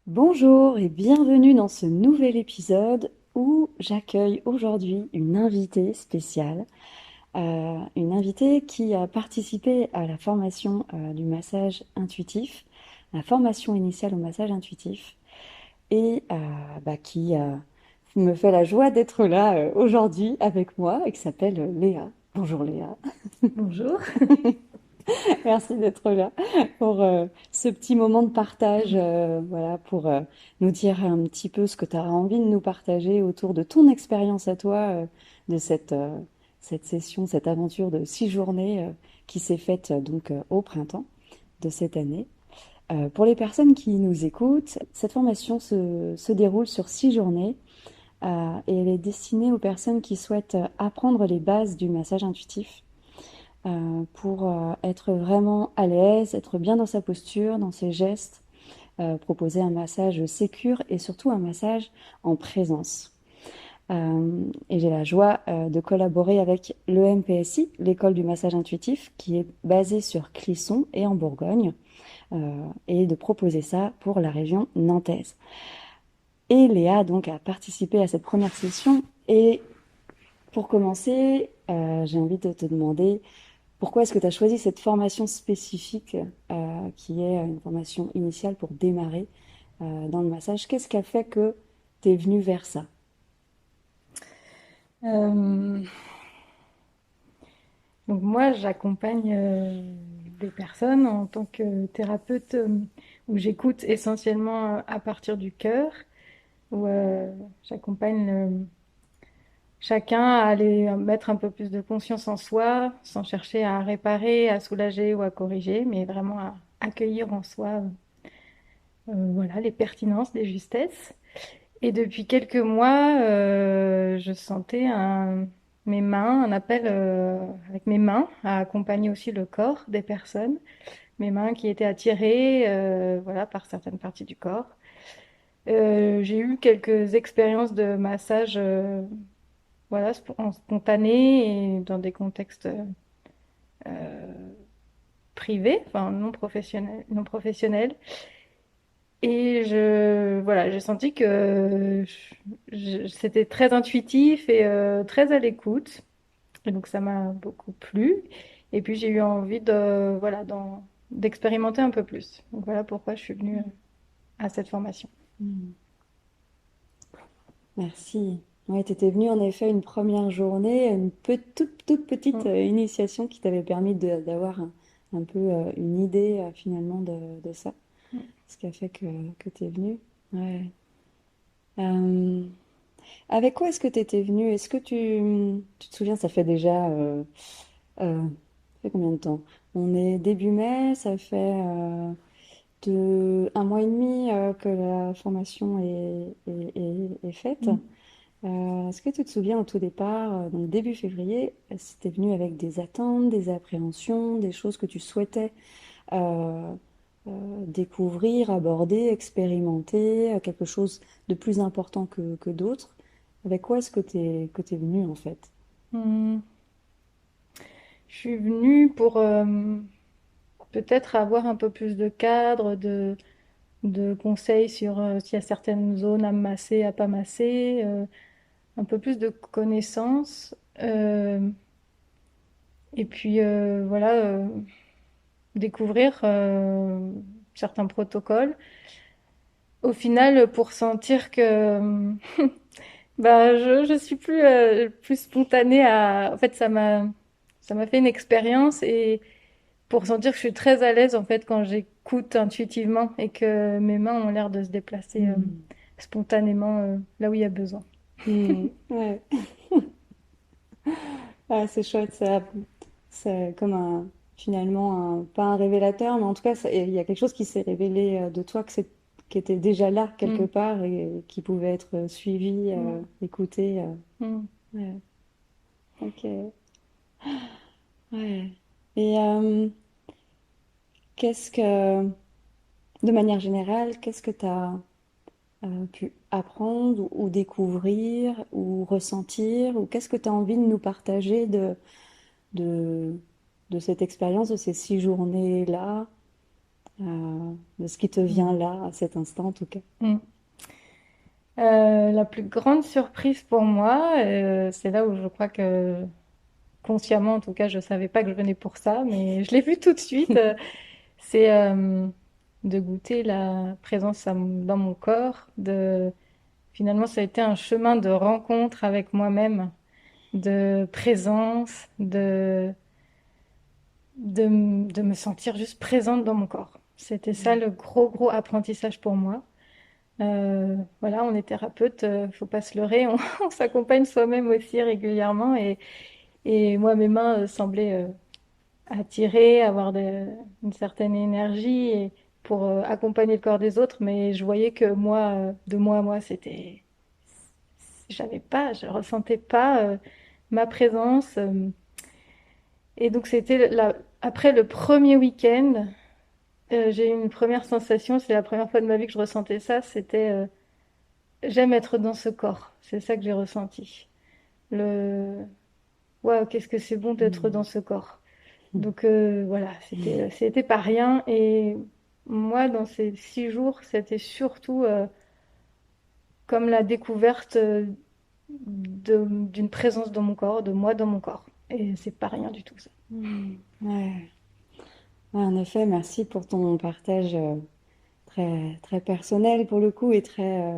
Bonjour et bienvenue dans ce nouvel épisode où j'accueille aujourd'hui une invitée spéciale, une invitée qui a participé à la formation du massage intuitif, la formation initiale au massage intuitif, et qui me fait la joie d'être là aujourd'hui avec moi et qui s'appelle Léa. Bonjour Léa. Bonjour. Merci d'être là pour ce petit moment de partage, voilà, pour nous dire un petit peu ce que tu as envie de nous partager autour de ton expérience à toi, de cette session, cette aventure de 6 journées qui s'est faite donc au printemps de cette année. Pour les personnes qui nous écoutent, cette formation se déroule sur 6 journées et elle est destinée aux personnes qui souhaitent apprendre les bases du massage intuitif pour être vraiment à l'aise, être bien dans sa posture, dans ses gestes, proposer un massage sécure et surtout un massage en présence. Et j'ai la joie de collaborer avec l'EMPSI, l'école du massage intuitif, qui est basée sur Clisson et en Bourgogne, et de proposer ça pour la région nantaise. Et Léa donc a participé à cette première session. Et pour commencer, j'ai envie de te demander pourquoi est-ce que tu as choisi cette formation spécifique qui est une formation initiale pour démarrer dans le massage? Qu'est-ce qui a fait que tu es venu vers ça? Euh, donc moi, j'accompagne des personnes en tant que thérapeute où j'écoute essentiellement à partir du cœur, où j'accompagne chacun à aller mettre un peu plus de conscience en soi, sans chercher à réparer, à soulager ou à corriger, mais vraiment à accueillir en soi voilà, les pertinences, les justesses. Et depuis quelques mois, je sentais mes mains, un appel avec mes mains à accompagner aussi le corps des personnes, mes mains qui étaient attirées voilà, par certaines parties du corps. J'ai eu quelques expériences de massage voilà, en spontané et dans des contextes privés, enfin non professionnels. Et voilà, j'ai senti que c'était très intuitif et très à l'écoute. Et donc ça m'a beaucoup plu. Et puis j'ai eu envie voilà, d'expérimenter un peu plus. Donc voilà pourquoi je suis venue à cette formation. Hmm. Merci. Ouais, tu étais venue en effet une première journée, une toute petite Mm. initiation qui t'avait permis d'avoir un peu une idée finalement de ça, Mm. ce qui a fait que tu es venue. Ouais. Euh, Avec quoi est-ce que tu étais venue? Est-ce que tu te souviens, ça fait déjà ça fait combien de temps? On est début mai, ça fait un mois et demi que la formation est faite. Mm. Est-ce que tu te souviens au tout départ, donc début février, si tu es venu avec des attentes, des appréhensions, des choses que tu souhaitais euh, découvrir, aborder, expérimenter, quelque chose de plus important que d'autres? Avec quoi est-ce que t'es venu en fait? Mm. Je suis venue pour peut-être avoir un peu plus de cadre, de conseils sur s'il y a certaines zones à masser, à pas masser, un peu plus de connaissances. Et puis voilà, découvrir certains protocoles. Au final, pour sentir que bah, je suis plus spontanée à... En fait, ça m'a fait une expérience et pour sentir que je suis très à l'aise en fait quand j'écoute intuitivement et que mes mains ont l'air de se déplacer Hmm. spontanément là où il y a besoin. Hmm. Ouais. Ah, c'est chouette, c'est comme finalement pas un révélateur, mais en tout cas, il y a quelque chose qui s'est révélé de toi qui était déjà là quelque Mm, part et qui pouvait être suivi, mm, écouté. mm. Ouais. Ok. Ouais. Et qu'est-ce que, de manière générale, qu'est-ce que tu as pu apprendre ou découvrir ou ressentir ou qu'est-ce que tu as envie de nous partager de, de cette expérience, de ces 6 journées-là? de ce qui te vient là, à cet instant en tout cas. Mm. La plus grande surprise pour moi, c'est là où je crois que consciemment, en tout cas, je savais pas que je venais pour ça, mais je l'ai vu tout de suite. C'est de goûter la présence dans mon corps. Finalement, ça a été un chemin de rencontre avec moi-même, de présence, de me sentir juste présente dans mon corps. C'était ça le gros, gros apprentissage pour moi. Voilà, on est thérapeute, faut pas se leurrer, on s'accompagne soi-même aussi régulièrement et moi, mes mains semblaient attirer, une certaine énergie pour accompagner le corps des autres, mais je voyais que moi, de moi à moi, je ressentais pas ma présence. Et donc après le premier week-end, j'ai eu une première sensation, c'est la première fois de ma vie que je ressentais ça, c'était j'aime être dans ce corps. C'est ça que j'ai ressenti. Le Waouh, qu'est-ce que c'est bon d'être dans ce corps. Donc voilà, c'était pas rien. Et moi, dans ces 6 jours, c'était surtout comme la découverte d'une présence dans mon corps, de moi dans mon corps. Et c'est pas rien du tout ça. Ouais. Ouais, en effet, merci pour ton partage très, très personnel pour le coup et très,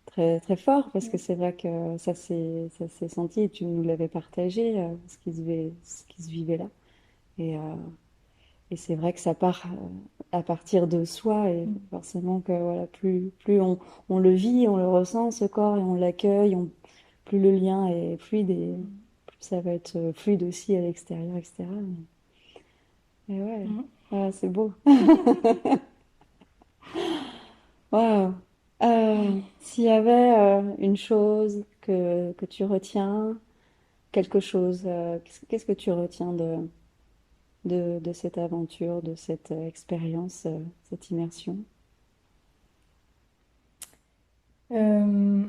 très fort parce que c'est vrai que ça s'est senti et tu nous l'avais partagé, ce qui se vivait là. Et, euh, et c'est vrai que ça part à partir de soi et forcément que voilà, plus on le vit, on le ressent, ce corps, et on l'accueille, plus le lien est fluide et plus ça va être fluide aussi à l'extérieur, etc. Et ouais, Mm. ah, c'est beau. Waouh. S'il y avait une chose que tu retiens, quelque chose, qu'est-ce que tu retiens de cette aventure, de cette expérience, cette immersion? Euh,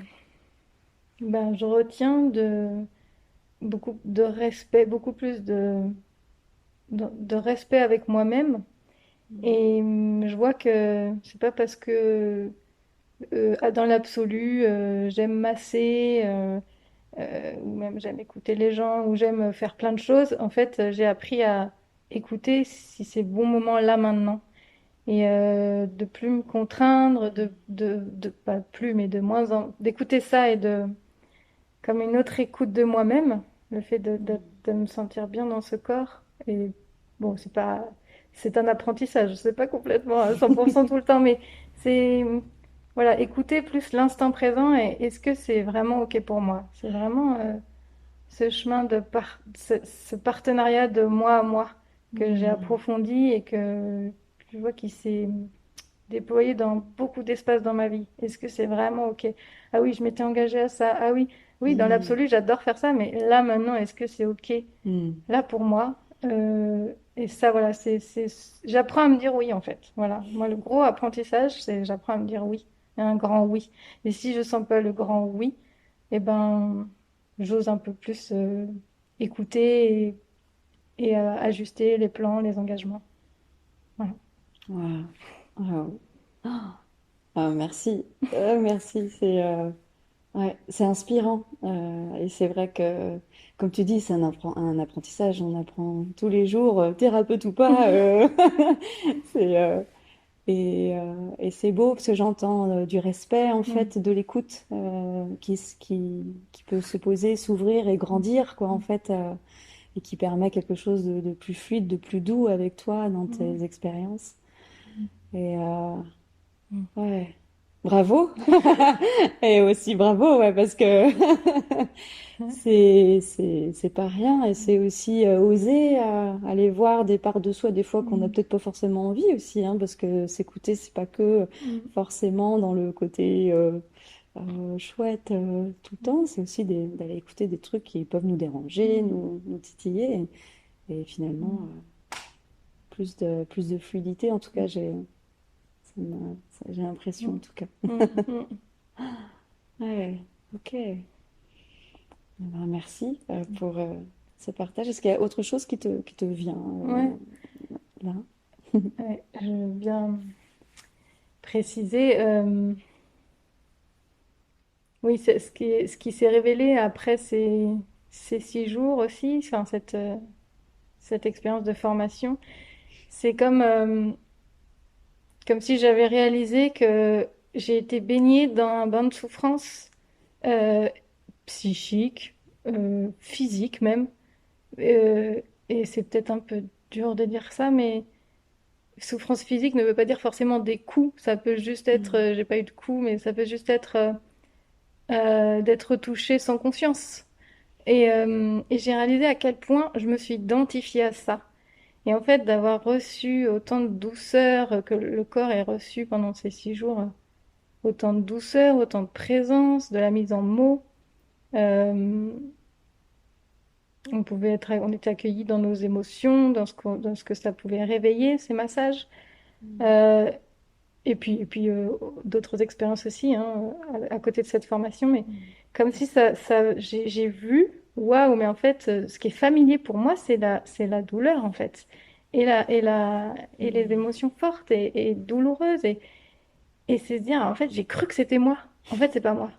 Ben, je retiens beaucoup de respect, beaucoup plus de respect avec moi-même. Et je vois que c'est pas parce que dans l'absolu, j'aime masser, ou même j'aime écouter les gens, ou j'aime faire plein de choses. En fait, j'ai appris à écouter si c'est bon moment là maintenant. Et de plus me contraindre, pas plus, mais de d'écouter ça et comme une autre écoute de moi-même, le fait de me sentir bien dans ce corps. Et bon, c'est un apprentissage, c'est pas complètement à 100% tout le temps, mais c'est, voilà, écouter plus l'instant présent et est-ce que c'est vraiment OK pour moi? C'est vraiment ce chemin ce partenariat de moi à moi que j'ai approfondi et que je vois qui s'est déployé dans beaucoup d'espaces dans ma vie. Est-ce que c'est vraiment OK? Ah oui, je m'étais engagée à ça. Ah oui, oui, dans Mm. l'absolu, j'adore faire ça, mais là maintenant, est-ce que c'est OK? Mm. Là pour moi. Et ça, voilà, j'apprends à me dire oui en fait. Voilà, moi le gros apprentissage, c'est j'apprends à me dire oui, un grand oui. Et si je sens pas le grand oui, eh ben, j'ose un peu plus écouter et ajuster les plans, les engagements. Voilà. Waouh. Waouh. Ah, merci. Merci. Ouais, c'est inspirant. Et c'est vrai que, comme tu dis, c'est un apprentissage. On apprend tous les jours, thérapeute ou pas. C'est, et c'est beau parce que j'entends du respect, en Mm. fait, de l'écoute qui peut se poser, s'ouvrir et grandir, quoi, en fait, et qui permet quelque chose de plus fluide, de plus doux avec toi dans Mm. tes expériences. Et Mm. ouais, bravo! Et aussi bravo, ouais, parce que c'est pas rien et c'est aussi oser aller voir des parts de soi des fois qu'on n'a Mm. peut-être pas forcément envie aussi, hein, parce que s'écouter, c'est pas que Mm. forcément dans le côté chouette tout le temps, c'est aussi d'aller écouter des trucs qui peuvent nous déranger, Mm. nous titiller et finalement plus de fluidité, en tout cas, j'ai l'impression en Mm. tout cas. Mm. Mm. Ouais, ok. Eh ben, merci pour ce partage. Est-ce qu'il y a autre chose qui te vient Ouais. là? Ouais, je veux bien préciser. Oui, ce qui s'est révélé après ces 6 jours aussi, enfin, cette expérience de formation, c'est comme si j'avais réalisé que j'ai été baignée dans un bain de souffrance euh, psychique, physique même. Euh, et c'est peut-être un peu dur de dire ça, mais souffrance physique ne veut pas dire forcément des coups. Ça peut juste être, Mm. j'ai pas eu de coups, mais ça peut juste être d'être touchée sans conscience. Et j'ai réalisé à quel point je me suis identifiée à ça. Et en fait, d'avoir reçu autant de douceur, que le corps ait reçu pendant ces 6 jours, autant de douceur, autant de présence, de la mise en mots. euh, on était accueillis dans nos émotions, dans ce que ça pouvait réveiller, ces massages. Mm. Euh, et puis d'autres expériences aussi, hein, à côté de cette formation. Mais Mm. comme si j'ai vu, waouh, mais en fait, ce qui est familier pour moi, c'est la douleur, en fait. Et les Mm. émotions fortes et douloureuses. Et c'est se dire, en fait, j'ai cru que c'était moi. En fait, c'est pas moi.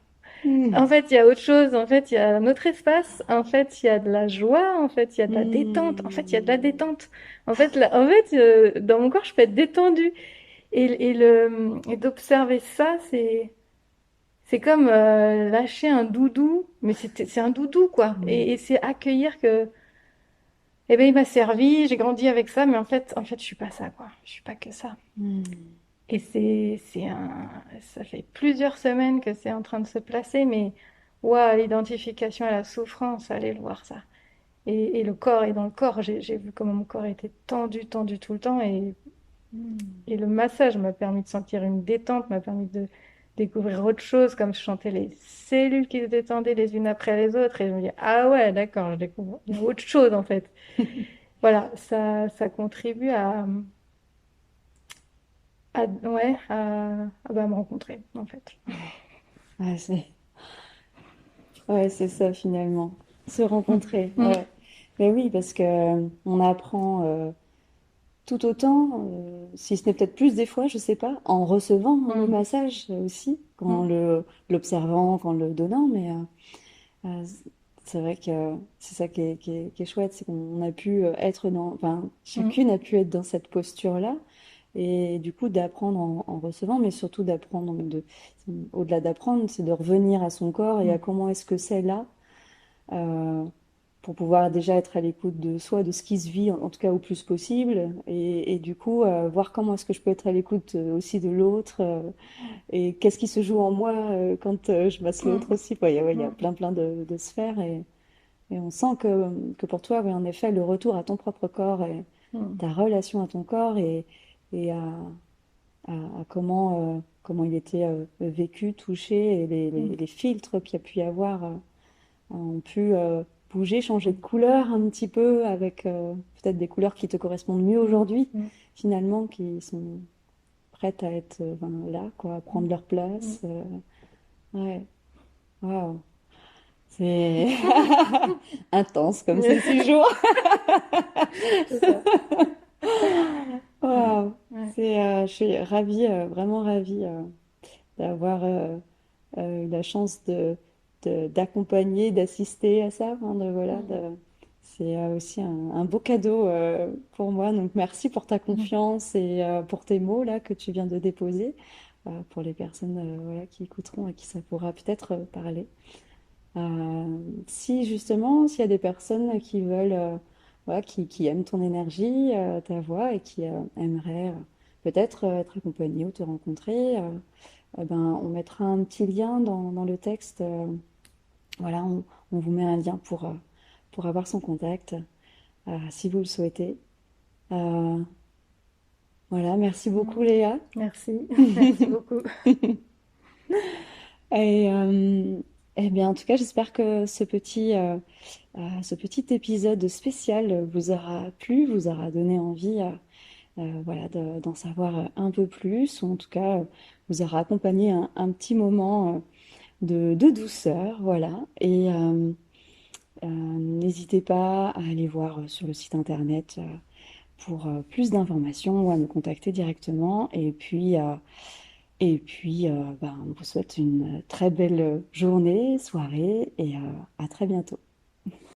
En Mm. fait, il y a autre chose. En fait, il y a un autre espace. En fait, il y a de la joie. En fait, il y a de la détente. En fait, il y a de la Mm. détente. Dans mon corps, je peux être détendue. Et d'observer ça, c'est comme lâcher un doudou, mais c'est un doudou, quoi. Mm. Et c'est accueillir que, eh ben, il m'a servi, j'ai grandi avec ça, mais en fait, je suis pas ça, quoi. Je suis pas que ça. Mm. Et ça fait plusieurs semaines que c'est en train de se placer, mais waouh, l'identification à la souffrance, allez le voir ça. Et le corps est dans le corps. J'ai vu comment mon corps était tendu, tendu tout le temps, Mm. et le massage m'a permis de sentir une détente, m'a permis de découvrir autre chose, comme je sentais les cellules qui se détendaient les unes après les autres, et je me dis, ah ouais, d'accord, je découvre, il y a autre chose en fait. Voilà, ça contribue ouais, bah, à me rencontrer en fait. Ouais, ouais, c'est ça finalement. Se Mm. rencontrer, Mm. ouais. Mais oui, parce que on apprend tout autant, si ce n'est peut-être plus des fois, je sais pas, en recevant le Mm. massage aussi, qu'en Mm. l'observant, qu'en le donnant. Mais c'est vrai que c'est ça qui est chouette, c'est qu'on a pu être dans, enfin, Mm. chacune a pu être dans cette posture-là. Et du coup, d'apprendre en recevant, mais surtout d'apprendre, au-delà d'apprendre, c'est de revenir à son corps et à Mm. comment est-ce que c'est là, euh, pour pouvoir déjà être à l'écoute de soi, de ce qui se vit, en tout cas au plus possible, et du coup, voir comment est-ce que je peux être à l'écoute aussi de l'autre, et qu'est-ce qui se joue en moi quand je masse Mm. l'autre aussi, quoi. Il y a Mm. plein, plein de sphères, et on sent que pour toi, oui, en effet, le retour à ton propre corps et Mm. ta relation à ton corps et à comment il était vécu, touché, et Mm. les filtres qu'il y a pu y avoir ont pu bouger, changer de Mm. couleur un petit peu, avec peut-être des couleurs qui te correspondent mieux Mm. aujourd'hui, Mm. finalement, qui sont prêtes à être ben, là, quoi, à prendre leur Mm. place. Ouais, waouh, c'est intense comme ces Mm. 6 jours. C'est ça. Ouais. Waouh, Ouais. je suis ravie, vraiment ravie d'avoir eu la chance d'accompagner, d'assister à ça. Hein, voilà, Mm. c'est aussi un beau cadeau pour moi. Donc merci pour ta Mm. confiance et pour tes mots là que tu viens de déposer pour les personnes voilà, qui écouteront et qui ça pourra peut-être parler. Si justement, s'il y a des personnes qui veulent, voilà, qui aiment ton énergie, ta voix et qui aimeraient peut-être être accompagnées ou te rencontrer, eh ben, on mettra un petit lien dans le texte. Voilà, on vous met un lien pour avoir son contact, si vous le souhaitez. Euh, voilà, merci beaucoup Mm. Léa. Merci, merci beaucoup. Et, eh bien, en tout cas, j'espère que ce petit épisode spécial vous aura plu, vous aura donné envie voilà, d'en savoir un peu plus, ou en tout cas vous aura accompagné un petit moment de douceur. Voilà. Et n'hésitez pas à aller voir sur le site internet pour plus d'informations ou à me contacter directement. Et puis, ben, on vous souhaite une très belle journée, soirée et à très bientôt.